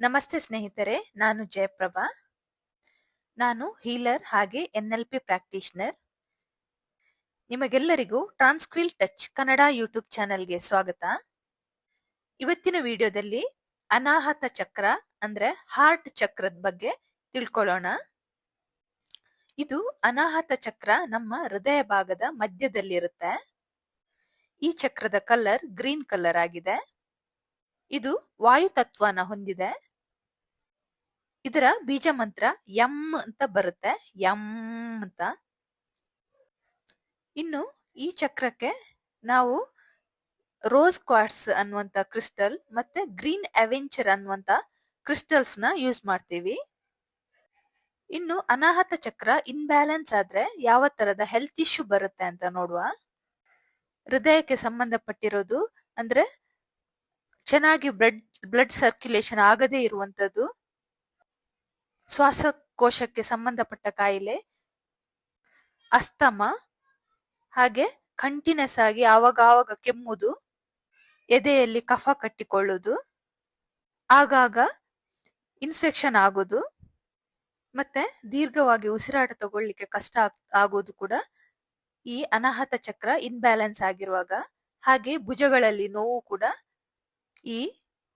ನಮಸ್ತೆ ಸ್ನೇಹಿತರೆ, ನಾನು ಜಯಪ್ರಭಾ. ನಾನು ಹೀಲರ್ ಹಾಗೆ NLP ಪ್ರಾಕ್ಟೀಷನರ್. ನಿಮಗೆಲ್ಲರಿಗೂ ಟ್ರಾನ್ಸ್ಕ್ವಿಲ್ ಟಚ್ ಕನ್ನಡ ಯೂಟ್ಯೂಬ್ ಚಾನೆಲ್ಗೆ ಸ್ವಾಗತ. ಇವತ್ತಿನ ವಿಡಿಯೋದಲ್ಲಿ ಅನಾಹತ ಚಕ್ರ ಅಂದ್ರೆ ಹಾರ್ಟ್ ಚಕ್ರದ ಬಗ್ಗೆ ತಿಳ್ಕೊಳ್ಳೋಣ. ಇದು ಅನಾಹತ ಚಕ್ರ ನಮ್ಮ ಹೃದಯ ಭಾಗದ ಮಧ್ಯದಲ್ಲಿರುತ್ತೆ. ಈ ಚಕ್ರದ ಕಲರ್ ಗ್ರೀನ್ ಕಲರ್ ಆಗಿದೆ. ಇದು ವಾಯು ತತ್ವನ ಹೊಂದಿದೆ. ಇದರ ಬೀಜ ಮಂತ್ರ ಎಂ ಅಂತ ಬರುತ್ತೆ, ಎಂ ಅಂತ. ಇನ್ನು ಈ ಚಕ್ರಕ್ಕೆ ನಾವು ರೋಸ್ ಕ್ವಾರ್ಟ್ಸ್ ಅನ್ನುವಂತ ಕ್ರಿಸ್ಟಲ್ ಮತ್ತೆ ಗ್ರೀನ್ ಅವೆಂಚರ್ ಅನ್ನುವಂತ ಕ್ರಿಸ್ಟಲ್ಸ್ ನ ಯೂಸ್ ಮಾಡ್ತೀವಿ. ಇನ್ನು ಅನಾಹತ ಚಕ್ರ ಇನ್ಬ್ಯಾಲೆನ್ಸ್ ಆದ್ರೆ ಯಾವ ತರದ ಹೆಲ್ತ್ ಇಶ್ಯೂ ಬರುತ್ತೆ ಅಂತ ನೋಡುವ. ಹೃದಯಕ್ಕೆ ಸಂಬಂಧಪಟ್ಟಿರೋದು ಅಂದ್ರೆ ಚೆನ್ನಾಗಿ ಬ್ಲಡ್ ಸರ್ಕ್ಯುಲೇಷನ್ ಆಗದೇ ಇರುವಂತದ್ದು, ಶ್ವಾಸಕೋಶಕ್ಕೆ ಸಂಬಂಧಪಟ್ಟ ಕಾಯಿಲೆ, ಅಸ್ತಮ, ಹಾಗೆ ಕಂಟಿನ್ಯೂಸ್ ಆಗಿ ಆವಾಗ ಕೆಮ್ಮುದು, ಎದೆಯಲ್ಲಿ ಕಫ ಕಟ್ಟಿಕೊಳ್ಳುವುದು, ಆಗಾಗ ಇನ್ಫೆಕ್ಷನ್ ಆಗೋದು, ಮತ್ತೆ ದೀರ್ಘವಾಗಿ ಉಸಿರಾಟ ತಗೊಳ್ಳಿಕ್ಕೆ ಕಷ್ಟ ಆಗೋದು ಕೂಡ ಈ ಅನಾಹತ ಚಕ್ರ ಇನ್ಬ್ಯಾಲೆನ್ಸ್ ಆಗಿರುವಾಗ. ಹಾಗೆ ಭುಜಗಳಲ್ಲಿ ನೋವು ಕೂಡ ಈ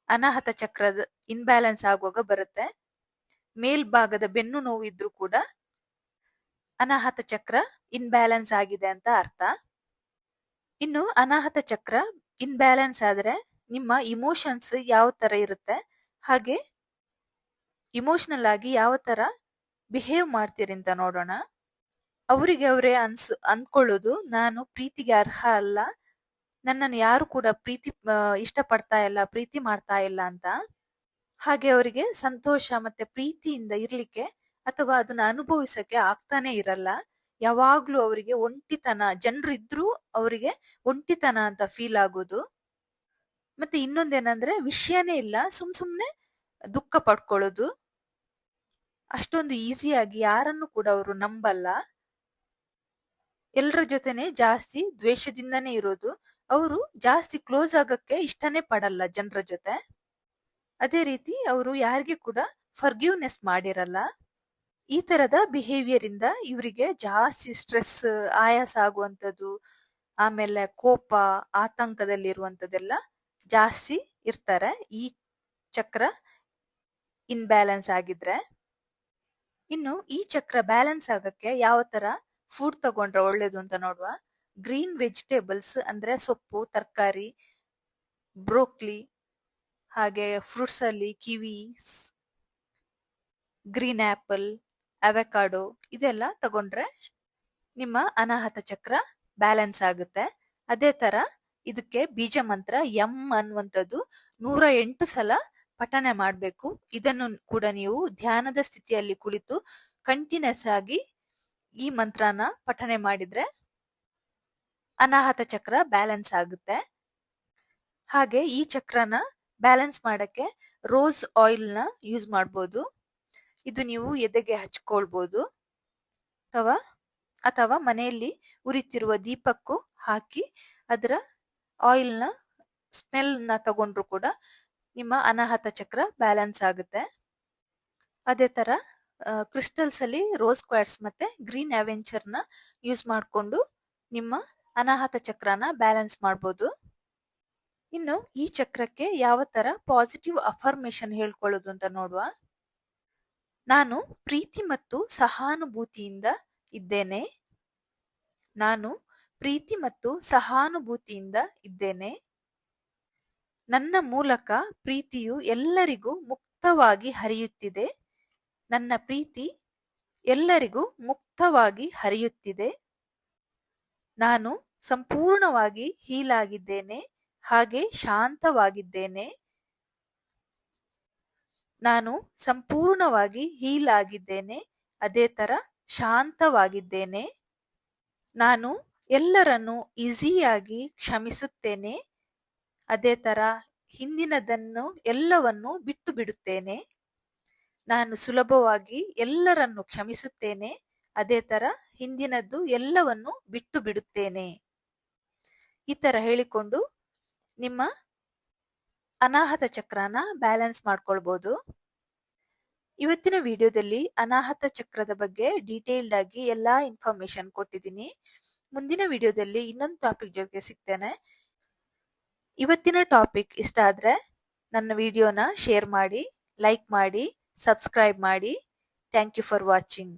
ಅನಾಹತ ಚಕ್ರದ ಇನ್ಬ್ಯಾಲೆನ್ಸ್ ಆಗುವಾಗ ಬರುತ್ತೆ. ಮೇಲ್ಭಾಗದ ಬೆನ್ನು ನೋವು ಇದ್ರೂ ಕೂಡ ಅನಾಹತ ಚಕ್ರ ಇನ್ಬ್ಯಾಲೆನ್ಸ್ ಆಗಿದೆ ಅಂತ ಅರ್ಥ. ಇನ್ನು ಅನಾಹತ ಚಕ್ರ ಇನ್ಬ್ಯಾಲೆನ್ಸ್ ಆದ್ರೆ ನಿಮ್ಮ ಇಮೋಷನ್ಸ್ ಯಾವ ತರ ಇರುತ್ತೆ, ಹಾಗೆ ಇಮೋಷನಲ್ ಆಗಿ ಯಾವ ತರ ಬಿಹೇವ್ ಮಾಡ್ತೀರಿ ಅಂತ ನೋಡೋಣ. ಅವರಿಗೆ ಅವರೇ ಅಂದ್ಕೊಳ್ಳೋದು, ನಾನು ಪ್ರೀತಿಗೆ ಅರ್ಹ ಅಲ್ಲ, ನನ್ನನ್ನು ಯಾರು ಕೂಡ ಇಷ್ಟಪಡ್ತಾ ಇಲ್ಲ, ಪ್ರೀತಿ ಮಾಡ್ತಾ ಇಲ್ಲ ಅಂತ. ಹಾಗೆ ಅವರಿಗೆ ಸಂತೋಷ ಮತ್ತೆ ಪ್ರೀತಿಯಿಂದ ಇರ್ಲಿಕ್ಕೆ ಅಥವಾ ಅದನ್ನ ಅನುಭವಿಸಕ್ಕೆ ಆಗ್ತಾನೆ ಇರಲ್ಲ. ಯಾವಾಗ್ಲೂ ಅವರಿಗೆ ಒಂಟಿತನ, ಜನರು ಇದ್ರೂ ಅವರಿಗೆ ಒಂಟಿತನ ಅಂತ ಫೀಲ್ ಆಗೋದು. ಮತ್ತೆ ಇನ್ನೊಂದೇನಂದ್ರೆ ವಿಷಯನೇ ಇಲ್ಲ, ಸುಮ್ನೆ ದುಃಖ ಪಡ್ಕೊಳ್ಳೋದು. ಅಷ್ಟೊಂದು ಈಸಿಯಾಗಿ ಯಾರನ್ನು ಕೂಡ ಅವರು ನಂಬಲ್ಲ. ಎಲ್ಲರ ಜೊತೆನೆ ಜಾಸ್ತಿ ದ್ವೇಷದಿಂದನೇ ಇರೋದು. ಅವರು ಜಾಸ್ತಿ ಕ್ಲೋಸ್ ಆಗಕ್ಕೆ ಇಷ್ಟನೇ ಪಡಲ್ಲ ಜನರ ಜೊತೆ. ಅದೇ ರೀತಿ ಅವರು ಯಾರಿಗೆ ಕೂಡ ಫರ್ಗಿವ್ನೆಸ್ ಮಾಡಿರಲ್ಲ. ಈ ತರದ ಬಿಹೇವಿಯರ್ ಇಂದ ಇವರಿಗೆ ಜಾಸ್ತಿ ಸ್ಟ್ರೆಸ್, ಆಯಾಸ ಆಗುವಂಥದ್ದು, ಆಮೇಲೆ ಕೋಪ, ಆತಂಕದಲ್ಲಿರುವಂಥದ್ದೆಲ್ಲ ಜಾಸ್ತಿ ಇರ್ತಾರೆ ಈ ಚಕ್ರ ಇನ್ಬ್ಯಾಲೆನ್ಸ್ ಆಗಿದ್ರೆ. ಇನ್ನು ಈ ಚಕ್ರ ಬ್ಯಾಲೆನ್ಸ್ ಆಗಕ್ಕೆ ಯಾವ ತರ ಫುಡ್ ತಗೊಂಡ್ರೆ ಒಳ್ಳೇದು ಅಂತ ನೋಡುವ. ಗ್ರೀನ್ ವೆಜಿಟೇಬಲ್ಸ್ ಅಂದ್ರೆ ಸೊಪ್ಪು, ತರಕಾರಿ, ಬ್ರೋಕ್ಲಿ, ಹಾಗೆ ಫ್ರೂಟ್ಸ್ ಅಲ್ಲಿ ಕಿವಿ, ಗ್ರೀನ್ ಆಪಲ್, ಅವಕಾಡೋ ಇದೆಲ್ಲ ತಗೊಂಡ್ರೆ ನಿಮ್ಮ ಅನಾಹತ ಚಕ್ರ ಬ್ಯಾಲೆನ್ಸ್ ಆಗುತ್ತೆ. ಅದೇ ತರ ಇದಕ್ಕೆ ಬೀಜ ಮಂತ್ರ ಎಂ ಅನ್ನುವಂಥದ್ದು 108 ಸಲ ಪಠನೆ ಮಾಡಬೇಕು. ಇದನ್ನು ಕೂಡ ನೀವು ಧ್ಯಾನದ ಸ್ಥಿತಿಯಲ್ಲಿ ಕುಳಿತು ಕಂಟಿನ್ಯೂಸ್ ಆಗಿ ಈ ಮಂತ್ರನ ಪಠನೆ ಮಾಡಿದ್ರೆ ಅನಾಹತ ಚಕ್ರ ಬ್ಯಾಲೆನ್ಸ್ ಆಗುತ್ತೆ. ಹಾಗೆ ಈ ಚಕ್ರನ ಬ್ಯಾಲೆನ್ಸ್ ಮಾಡಕ್ಕೆ ರೋಸ್ ಆಯಿಲ್ ನ ಯೂಸ್ ಮಾಡ್ಬೋದು. ಇದು ನೀವು ಎದೆಗೆ ಹಚ್ಕೊಳ್ಬೋದು ಅಥವಾ ಮನೆಯಲ್ಲಿ ಉರಿತಿರುವ ದೀಪಕ್ಕೂ ಹಾಕಿ ಅದರ ಆಯಿಲ್ ನ ಸ್ಮೆಲ್ ನ ತಗೊಂಡ್ರು ಕೂಡ ನಿಮ್ಮ ಅನಾಹತ ಚಕ್ರ ಬ್ಯಾಲೆನ್ಸ್ ಆಗುತ್ತೆ. ಅದೇ ತರ ಕ್ರಿಸ್ಟಲ್ಸ್ ಅಲ್ಲಿ ರೋಸ್ ಕ್ವಾರ್ಟ್ಸ್ ಮತ್ತೆ ಗ್ರೀನ್ ಅವೆಂಚರ್ ನ ಯೂಸ್ ಮಾಡಿಕೊಂಡು ನಿಮ್ಮ ಅನಾಹತ ಚಕ್ರನ ಬ್ಯಾಲೆನ್ಸ್ ಮಾಡ್ಬೋದು. ಇನ್ನು ಈ ಚಕ್ರಕ್ಕೆ ಯಾವ ತರ ಪಾಸಿಟಿವ್ ಅಫರ್ಮೇಶನ್ ಹೇಳ್ಕೊಳ್ಳೋದು ಅಂತ ನೋಡುವ. ನಾನು ಪ್ರೀತಿ ಮತ್ತು ಸಹಾನುಭೂತಿಯಿಂದ ಇದ್ದೇನೆ. ನಾನು ಪ್ರೀತಿ ಮತ್ತು ಸಹಾನುಭೂತಿಯಿಂದ ಇದ್ದೇನೆ. ನನ್ನ ಮೂಲಕ ಪ್ರೀತಿಯು ಎಲ್ಲರಿಗೂ ಮುಕ್ತವಾಗಿ ಹರಿಯುತ್ತಿದೆ. ನನ್ನ ಪ್ರೀತಿ ಎಲ್ಲರಿಗೂ ಮುಕ್ತವಾಗಿ ಹರಿಯುತ್ತಿದೆ. ನಾನು ಸಂಪೂರ್ಣವಾಗಿ ಹೀಲ್ ಆಗಿದ್ದೇನೆ, ಹಾಗೆ ಶಾಂತವಾಗಿದ್ದೇನೆ. ನಾನು ಸಂಪೂರ್ಣವಾಗಿ ಹೀಲ್ ಆಗಿದ್ದೇನೆ, ಅದೇ ತರ ಶಾಂತವಾಗಿದ್ದೇನೆ. ನಾನು ಎಲ್ಲರನ್ನು ಈಸಿಯಾಗಿ ಕ್ಷಮಿಸುತ್ತೇನೆ, ಅದೇ ತರ ಹಿಂದಿನದನ್ನು ಎಲ್ಲವನ್ನು ಬಿಟ್ಟು ಬಿಡುತ್ತೇನೆ. ನಾನು ಸುಲಭವಾಗಿ ಎಲ್ಲರನ್ನು ಕ್ಷಮಿಸುತ್ತೇನೆ, ಅದೇ ತರ ಹಿಂದಿನದ್ದು ಎಲ್ಲವನ್ನು ಬಿಟ್ಟು ಬಿಡುತ್ತೇನೆ. ಈ ತರ ಹೇಳಿಕೊಂಡು ನಿಮ್ಮ ಅನಾಹತ ಚಕ್ರನ ಬ್ಯಾಲೆನ್ಸ್ ಮಾಡ್ಕೊಳ್ಬಹುದು. ಇವತ್ತಿನ ವಿಡಿಯೋದಲ್ಲಿ ಅನಾಹತ ಚಕ್ರದ ಬಗ್ಗೆ ಡೀಟೇಲ್ಡ್ ಆಗಿ ಎಲ್ಲಾ ಇನ್ಫಾರ್ಮೇಶನ್ ಕೊಟ್ಟಿದ್ದೀನಿ. ಮುಂದಿನ ವಿಡಿಯೋದಲ್ಲಿ ಇನ್ನೊಂದು ಟಾಪಿಕ್ ಜೊತೆ ಸಿಗ್ತೇನೆ. ಇವತ್ತಿನ ಟಾಪಿಕ್ ಇಷ್ಟ ಆದ್ರೆ ನನ್ನ ವಿಡಿಯೋನ ಶೇರ್ ಮಾಡಿ, ಲೈಕ್ ಮಾಡಿ, ಸಬ್ಸ್ಕ್ರೈಬ್ ಮಾಡಿ. Thank you for watching.